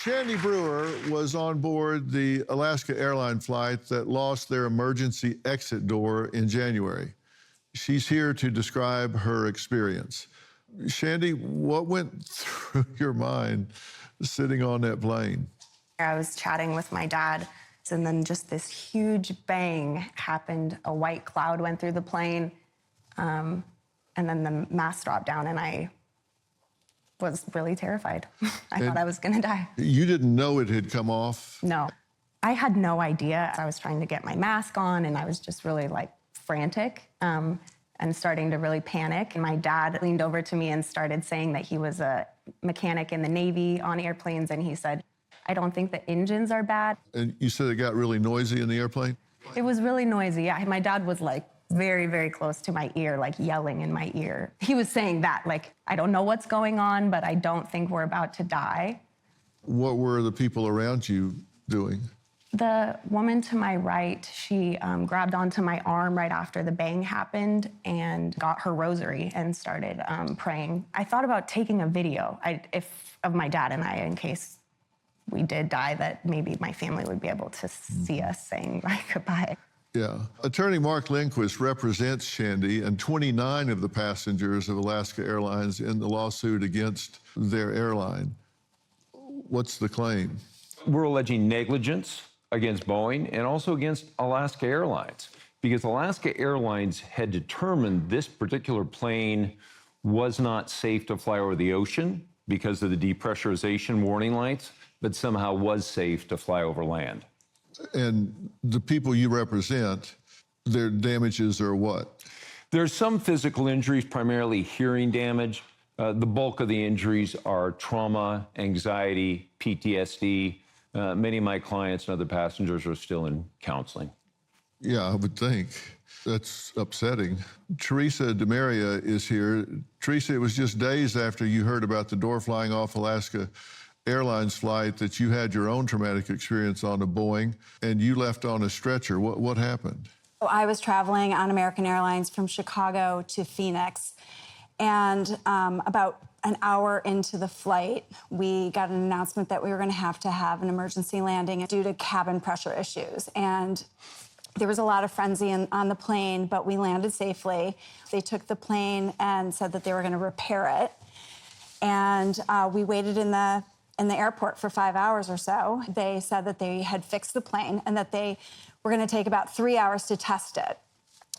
Shandy Brewer was on board the Alaska Airlines flight that lost their emergency exit door in January. She's here to describe her experience. Shandy, what went through your mind sitting on that plane? I was chatting with my dad, and then just this huge bang happened. A white cloud went through the plane, and then the mask dropped down, and I was really terrified. I thought I was gonna die. You didn't know it had come off? No, I had no idea. I was trying to get my mask on, and I was just really like frantic and starting to really panic. And my dad leaned over to me and started saying that he was a mechanic in the Navy on airplanes, and he said, I don't think the engines are bad. And you said it got really noisy in the airplane? It was really noisy. Yeah, my dad was like very, very close to my ear, like yelling in my ear. He was saying that, like, I don't know what's going on, but I don't think we're about to die. What were the people around you doing? The woman to my right, she grabbed onto my arm right after the bang happened and got her rosary and started praying. I thought about taking a video of my dad and I, in case we did die, that maybe my family would be able to see us saying my goodbye. Yeah. Attorney Mark Lindquist represents Shandy and 29 of the passengers of Alaska Airlines in the lawsuit against their airline. What's the claim? We're alleging negligence against Boeing and also against Alaska Airlines, because Alaska Airlines had determined this particular plane was not safe to fly over the ocean because of the depressurization warning lights, but somehow was safe to fly over land. And the people you represent, their damages are what? There's some physical injuries, primarily hearing damage. The bulk of the injuries are trauma, anxiety, PTSD. Many of my clients and other passengers are still in counseling. Yeah, I would think. That's upsetting. Teresa DeMaria is here. Teresa, it was just days after you heard about the door flying off Alaska Airlines flight that you had your own traumatic experience on a Boeing, and you left on a stretcher. What happened? I was traveling on American Airlines from Chicago to Phoenix, and about an hour into the flight, we got an announcement that we were going to have an emergency landing due to cabin pressure issues. And there was a lot of frenzy on the plane, but we landed safely. They took the plane and said that they were going to repair it. And we waited in the airport for 5 hours or so. They said that they had fixed the plane and that they were going to take about 3 hours to test it.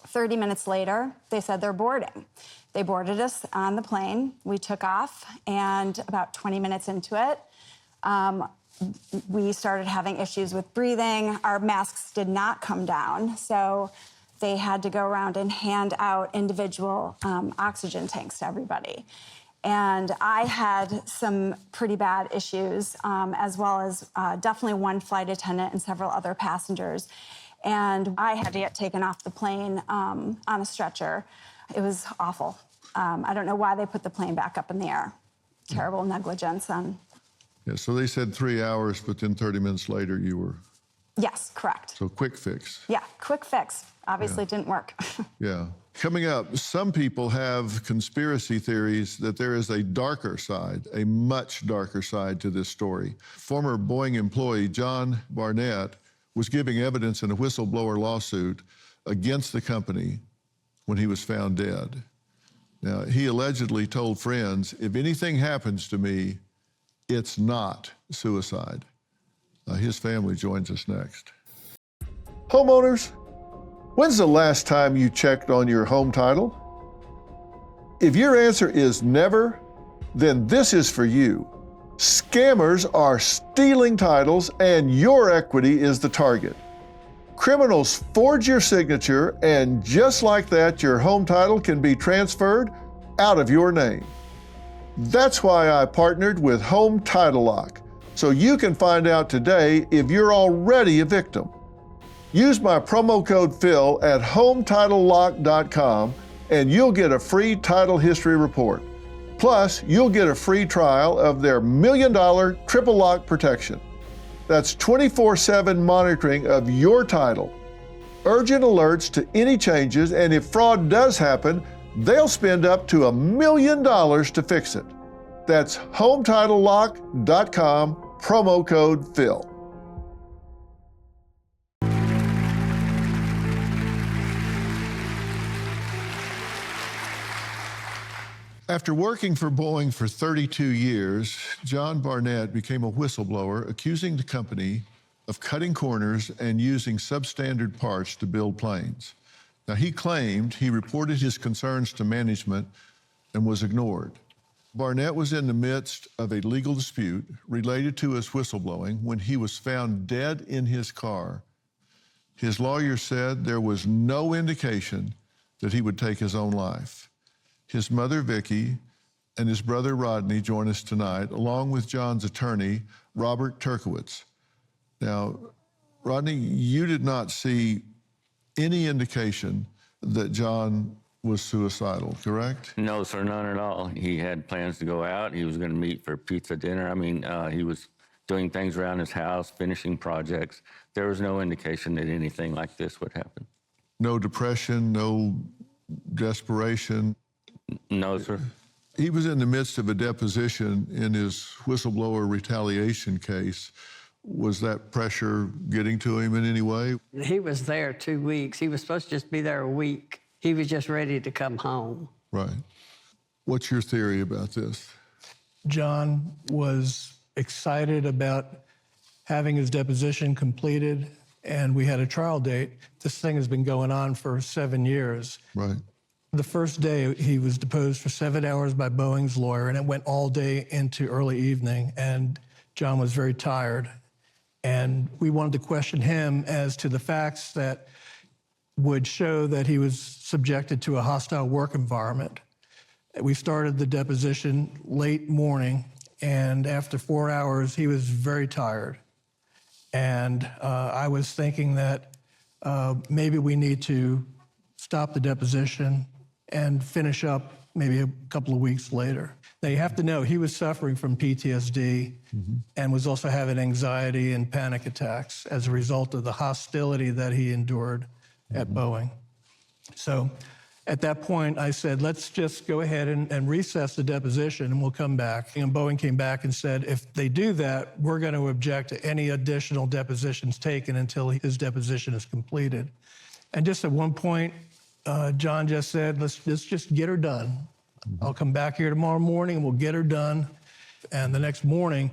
30 minutes later, they said they're boarding. They boarded us on the plane. We took off, and about 20 minutes into it, we started having issues with breathing. Our masks did not come down, so they had to go around and hand out individual oxygen tanks to everybody. And I had some pretty bad issues, as well as definitely one flight attendant and several other passengers. And I had to get taken off the plane on a stretcher. It was awful. I don't know why they put the plane back up in the air. Terrible negligence. Yeah, so they said 3 hours, but then 30 minutes later you were... Yes, correct. So quick fix. Yeah, quick fix. Obviously it didn't work. Yeah. Coming up, some people have conspiracy theories that there is a darker side, a much darker side to this story. Former Boeing employee John Barnett was giving evidence in a whistleblower lawsuit against the company when he was found dead. Now, he allegedly told friends, if anything happens to me, it's not suicide. His family joins us next. Homeowners, when's the last time you checked on your home title? If your answer is never, then this is for you. Scammers are stealing titles, and your equity is the target. Criminals forge your signature, and just like that, your home title can be transferred out of your name. That's why I partnered with Home Title Lock, so you can find out today if you're already a victim. Use my promo code Phil at HometitleLock.com, and you'll get a free title history report. Plus, you'll get a free trial of their $1 million triple lock protection. That's 24/7 monitoring of your title, urgent alerts to any changes, and if fraud does happen, they'll spend up to $1 million to fix it. That's HometitleLock.com, promo code Phil. After working for Boeing for 32 years, John Barnett became a whistleblower, accusing the company of cutting corners and using substandard parts to build planes. Now, he claimed he reported his concerns to management and was ignored. Barnett was in the midst of a legal dispute related to his whistleblowing when he was found dead in his car. His lawyer said there was no indication that he would take his own life. His mother, Vicki, and his brother, Rodney, join us tonight, along with John's attorney, Robert Turkowitz. Now, Rodney, you did not see any indication that John was suicidal, correct? No, sir, none at all. He had plans to go out. He was going to meet for pizza dinner. I mean, he was doing things around his house, finishing projects. There was no indication that anything like this would happen. No depression, no desperation? No, sir. He was in the midst of a deposition in his whistleblower retaliation case. Was that pressure getting to him in any way? He was there 2 weeks. He was supposed to just be there a week. He was just ready to come home. Right. What's your theory about this? John was excited about having his deposition completed, and we had a trial date. This thing has been going on for 7 years. Right. The first day, he was deposed for 7 hours by Boeing's lawyer, and it went all day into early evening, and John was very tired. And we wanted to question him as to the facts that would show that he was subjected to a hostile work environment. We started the deposition late morning, and after 4 hours, he was very tired. And I was thinking that maybe we need to stop the deposition and finish up maybe a couple of weeks later. Now, you have to know, he was suffering from PTSD and was also having anxiety and panic attacks as a result of the hostility that he endured at Boeing. So at that point, I said, let's just go ahead and recess the deposition and we'll come back. And Boeing came back and said, if they do that, we're going to object to any additional depositions taken until his deposition is completed. And just at one point, John just said, let's just get her done. I'll come back here tomorrow morning and we'll get her done. And the next morning,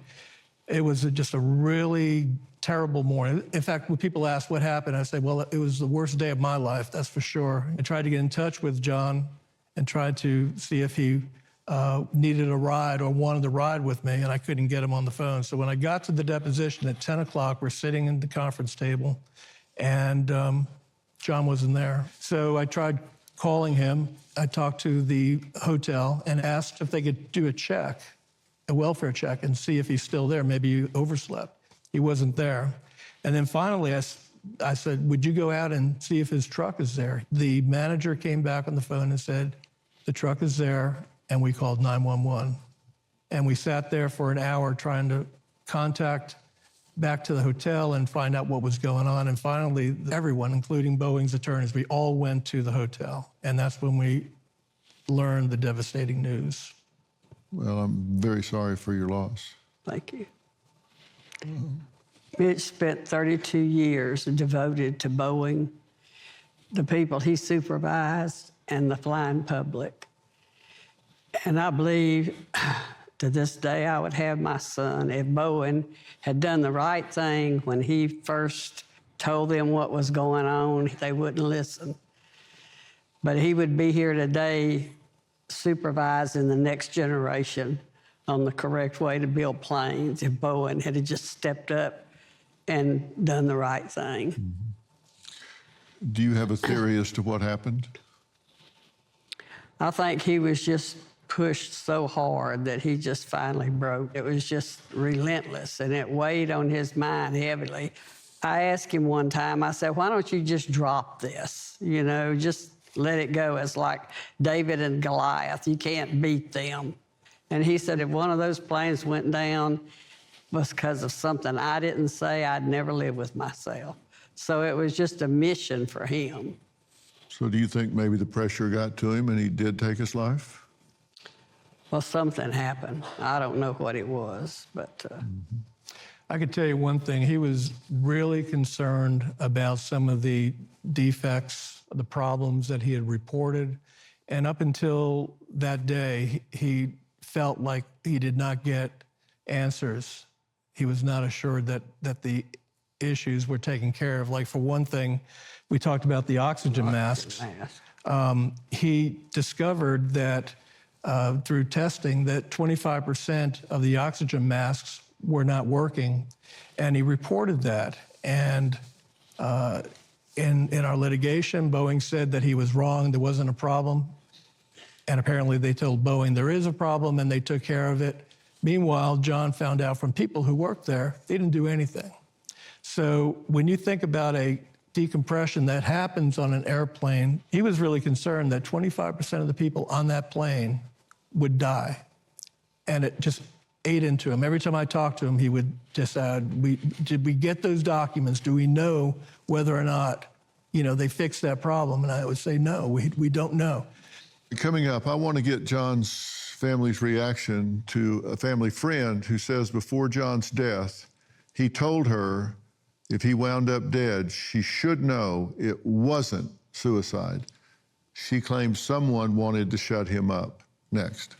it was just a really terrible morning. In fact, when people ask what happened, I said, well, it was the worst day of my life, that's for sure. I tried to get in touch with John and tried to see if he needed a ride or wanted to ride with me, and I couldn't get him on the phone. So when I got to the deposition at 10 o'clock, we're sitting at the conference table, and John wasn't there. So I tried calling him. I talked to the hotel and asked if they could do a check, a welfare check, and see if he's still there. Maybe he overslept. He wasn't there. And then finally, I said, would you go out and see if his truck is there? The manager came back on the phone and said, the truck is there, and we called 911. And we sat there for an hour trying to contact back to the hotel and find out what was going on. And finally, everyone, including Boeing's attorneys, we all went to the hotel. And that's when we learned the devastating news. Well, I'm very sorry for your loss. Thank you. Mitch spent 32 years devoted to Boeing, the people he supervised, and the flying public. And I believe to this day I would have my son if Boeing had done the right thing when he first told them what was going on. They wouldn't listen. But he would be here today supervising the next generation on the correct way to build planes if Boeing had just stepped up and done the right thing. Do you have a theory as to what happened? I think he was just pushed so hard that he just finally broke. It was just relentless, and it weighed on his mind heavily. I asked him one time, I said, why don't you just drop this? You know, just let it go. It's like David and Goliath. You can't beat them. And he said, if one of those planes went down was because of something I didn't say, I'd never live with myself. So it was just a mission for him. So do you think maybe the pressure got to him and he did take his life? Well, something happened. I don't know what it was, but... I could tell you one thing. He was really concerned about some of the defects, the problems that he had reported. And up until that day, he felt like he did not get answers. He was not assured that the issues were taken care of. Like, for one thing, we talked about the oxygen masks. He discovered that through testing that 25% of the oxygen masks were not working, and he reported that. And in our litigation, Boeing said that he was wrong, there wasn't a problem. And apparently they told Boeing there is a problem, and they took care of it. Meanwhile, John found out from people who worked there, they didn't do anything. So when you think about a decompression that happens on an airplane, he was really concerned that 25% of the people on that plane would die. And it just ate into him. Every time I talked to him, he would just add, did we get those documents? Do we know whether or not, they fixed that problem? And I would say, no, we don't know. Coming up, I want to get John's family's reaction to a family friend who says before John's death, he told her if he wound up dead, she should know it wasn't suicide. She claims someone wanted to shut him up. Next.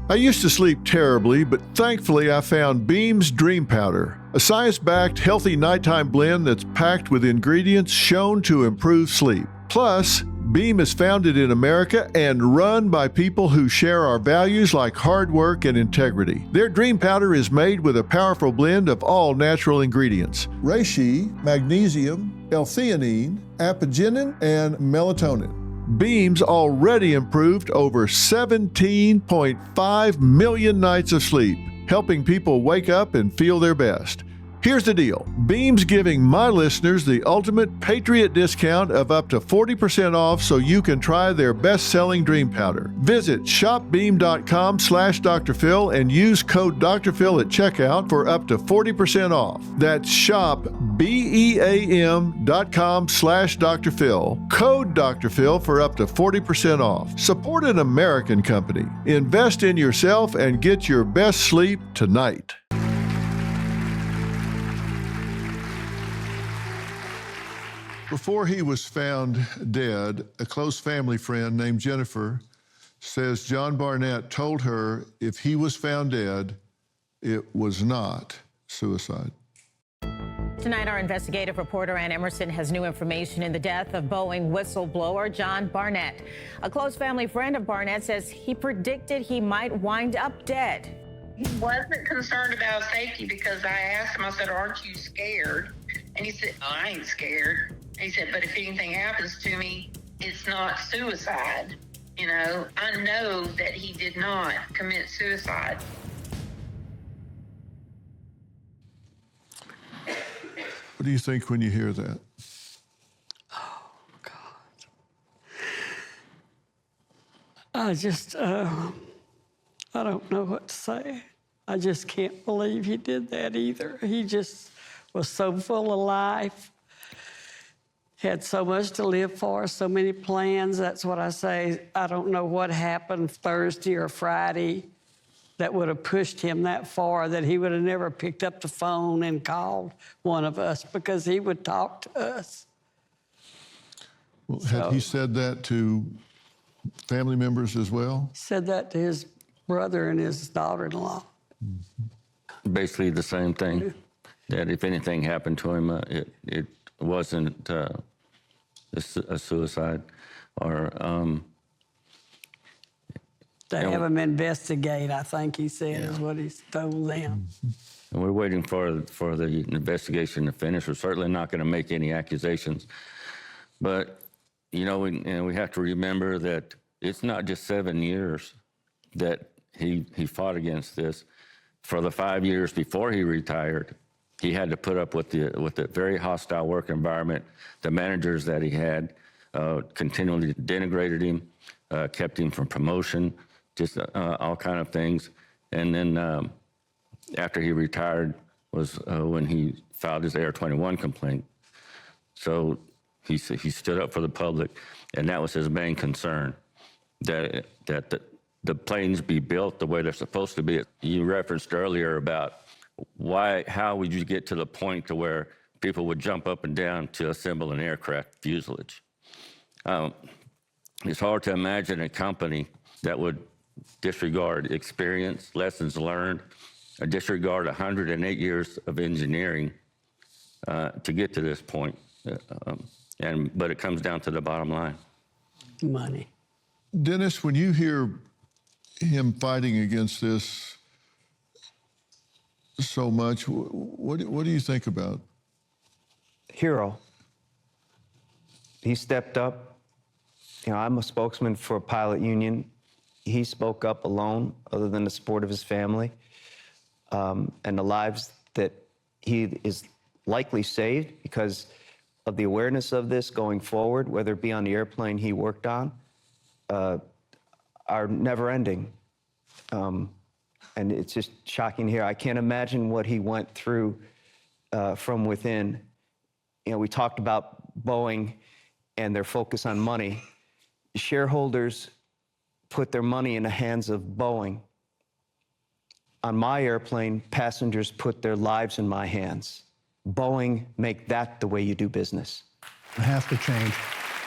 I used to sleep terribly, but thankfully I found Beam's Dream Powder, a science-backed, healthy nighttime blend that's packed with ingredients shown to improve sleep. Plus, Beam is founded in America and run by people who share our values like hard work and integrity. Their Dream Powder is made with a powerful blend of all natural ingredients: reishi, magnesium, L-theanine, apigenin, and melatonin. Beam's already improved over 17.5 million nights of sleep, helping people wake up and feel their best. Here's the deal. Beam's giving my listeners the ultimate Patriot discount of up to 40% off so you can try their best-selling Dream Powder. Visit shopbeam.com/Dr. Phil and use code Dr. Phil at checkout for up to 40% off. That's shopbeam.com/Dr. Phil. Code Dr. Phil for up to 40% off. Support an American company. Invest in yourself and get your best sleep tonight. Before he was found dead, a close family friend named Jennifer says John Barnett told her if he was found dead, it was not suicide. Tonight, our investigative reporter Ann Emerson has new information in the death of Boeing whistleblower John Barnett. A close family friend of Barnett says he predicted he might wind up dead. He wasn't concerned about safety because I asked him, I said, aren't you scared? And he said, oh, I ain't scared. He said, but if anything happens to me, it's not suicide. I know that he did not commit suicide. What do you think when you hear that? Oh, God. I just, I don't know what to say. I just can't believe he did that either. He just was so full of life. Had so much to live for, so many plans. That's what I say. I don't know what happened Thursday or Friday that would have pushed him that far, that he would have never picked up the phone and called one of us, because he would talk to us. Well, had he said that to family members as well? Said that to his brother and his daughter-in-law. Basically the same thing, that if anything happened to him, it wasn't a suicide, or to have him investigate, I think he said, is what he told them. And we're waiting for the investigation to finish. We're certainly not going to make any accusations, but we have to remember that it's not just 7 years that he fought against this. For the 5 years before he retired, he had to put up with the very hostile work environment. The managers that he had continually denigrated him, kept him from promotion, just all kind of things. And then after he retired was when he filed his Air 21 complaint. So he stood up for the public, and that was his main concern, that the planes be built the way they're supposed to be. You referenced earlier about how would you get to the point to where people would jump up and down to assemble an aircraft fuselage? It's hard to imagine a company that would disregard experience, lessons learned, or disregard 108 years of engineering to get to this point. But it comes down to the bottom line. Money. Dennis, when you hear him fighting against this so much, what do you think about? Hero. He stepped up. You know, I'm a spokesman for a pilot union. He spoke up alone, other than the support of his family, and the lives that he is likely saved because of the awareness of this going forward, whether it be on the airplane he worked on, are never ending. And it's just shocking here. I can't imagine what he went through from within. You know, we talked about Boeing and their focus on money. Shareholders put their money in the hands of Boeing. On my airplane, passengers put their lives in my hands. Boeing, make that the way you do business. It has to change.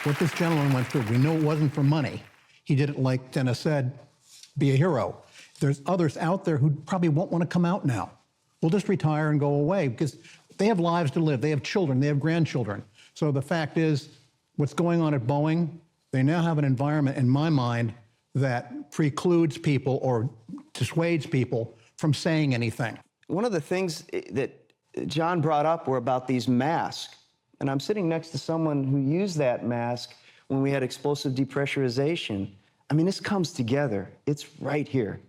What this gentleman went through, we know it wasn't for money. He didn't, like Dennis said, be a hero. There's others out there who probably won't want to come out now. We'll just retire and go away because they have lives to live. They have children. They have grandchildren. So the fact is, what's going on at Boeing, they now have an environment, in my mind, that precludes people or dissuades people from saying anything. One of the things that John brought up were about these masks. And I'm sitting next to someone who used that mask when we had explosive depressurization. I mean, this comes together. It's right here.